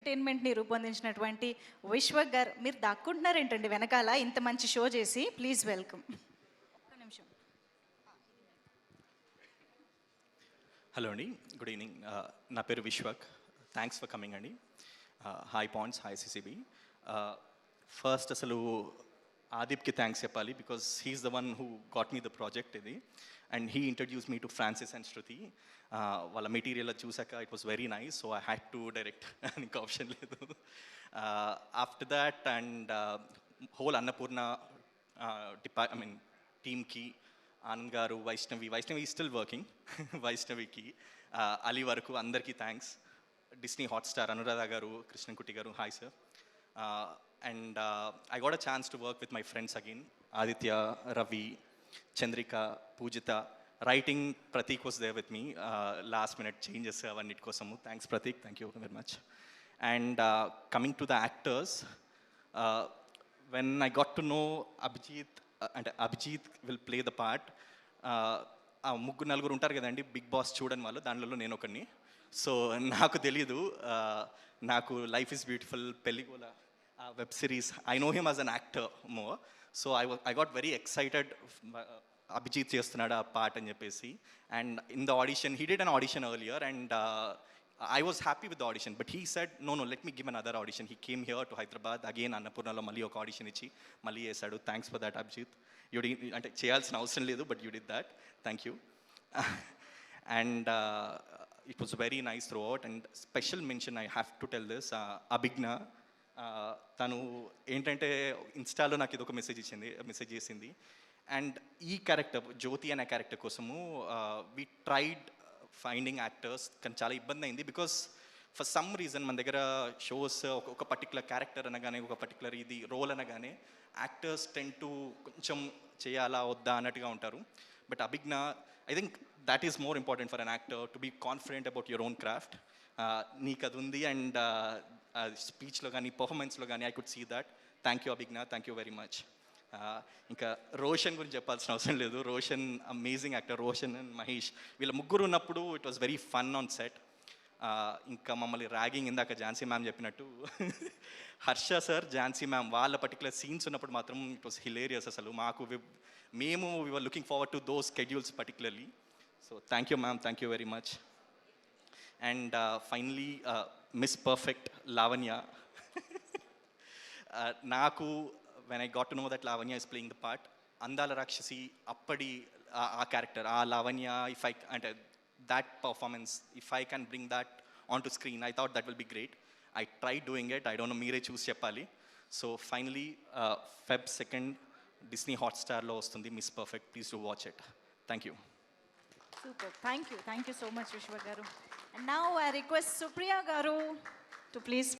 ఎంటర్టైన్మెంట్ని రూపొందించినటువంటి విశ్వక్ గారు, మీరు దాక్కుంటున్నారేంటండి వెనకాల ఇంత మంచి షో చేసి? Please welcome. ఒక్క నిమిషం. హలో అండి, గుడ్ ఈవినింగ్. నా పేరు విశ్వక్. థ్యాంక్స్ ఫర్ కమింగ్ అండి. Hi points, hi CCB. First అసలు ఆదిప్కి థ్యాంక్స్ చెప్పాలి, because he is the one who got me the project ఇది, and he introduce me to Francis and Shruti. వాళ్ళ మెటీరియల్ చూసాక it was very nice, so I had to direct, ఇంకా option లేదు. After that and whole Annapurna టీమ్కి, Anand garu, Vaishnavi still working, వైష్ణవికి, అలీ వరకు అందరికీ thanks. Disney Hotstar Anuradha garu, Krishnakutti garu, hi sir. And I got a chance to work with my friends again, Aditya, Ravi, Chandrika, Poojitha. Writing Prateek was there with me, last minute changes అవన్నిటి కోసము. Thanks Prateek, thank you very much. And coming to the actors, when I got to know Abhijit will play the part. ఆ ముగ్గురు నలుగురు ఉంటారు కదండి big boss చూడని వాళ్ళు, దానిలో నేను ఒకరిని. సో నాకు తెలీదు, నాకు life is beautiful, Pelligola web series, I know him as an actor more. So I got very excited, Abhijit చేస్తున్నాడు ఆ పార్ట్ అని చెప్పేసి. And in the audition, he did an audition earlier, and I was happy with the audition, but he said, no, let me give another audition. He came here to Hyderabad, again Annapurnalo malli oka audition ichi malli chesadu. Thanks for that, Abhijit. You did, ante cheyalsina avasaram ledu, but you did that. Thank you. And it was very nice throughout. And special mention, I have to tell this, Abhigna, tanu entante instalo నాకు ఇదొక message చేసింది. And ఈ character జ్యోతి అనే character కోసము we tried finding actors, కానీ చాలా ఇబ్బంది అయింది. బికాస్ ఫర్ సమ్ రీజన్ మన దగ్గర షోస్ ఒక పర్టికులర్ క్యారెక్టర్ అనగానే, ఒక పర్టికులర్ ఇది రోల్ అనగానే యాక్టర్స్ టెన్ టు కొంచెం చేయాలా వద్దా అన్నట్టుగా ఉంటారు. But Abhignya, I think that is more important for an actor, to be confident about your own craft. నీకు అది ఉంది, అండ్ స్పీచ్లో కానీ పర్ఫార్మెన్స్లో కానీ I could see that. Thank you Abhignya, thank you very much. ఇంకా రోషన్ గురించి చెప్పాల్సిన అవసరం లేదు. Roshan amazing actor. Roshan and Mahesh, వీళ్ళ ముగ్గురు ఉన్నప్పుడు it was very fun on set. ఇంకా మమ్మల్ని ర్యాగింగ్, ఇందాక ఝాన్సీ మ్యామ్ చెప్పినట్టు హర్ష సార్, ఝాన్సీ మ్యామ్ వాళ్ళ పర్టికులర్ సీన్స్ ఉన్నప్పుడు మాత్రం ఇట్ వాస్ హిలేరియస్. అసలు మేము we were looking forward to those schedules particularly. So thank you ma'am, thank you very much. And finally miss perfect Lavanya. నాకు when I got to know that Lavanya is playing the part, Andala Rakshasi, appadi aa character, Lavanya, if I, and that performance, if I can bring that onto screen, I thought that will be great. I tried doing it. I don't know, meere choose cheppali. So finally, Feb 2nd, Disney Hotstar lo vastundi Miss Perfect. Please do watch it. Thank you. Super. Thank you so much, Vishwa garu. And now I request Supriya garu to please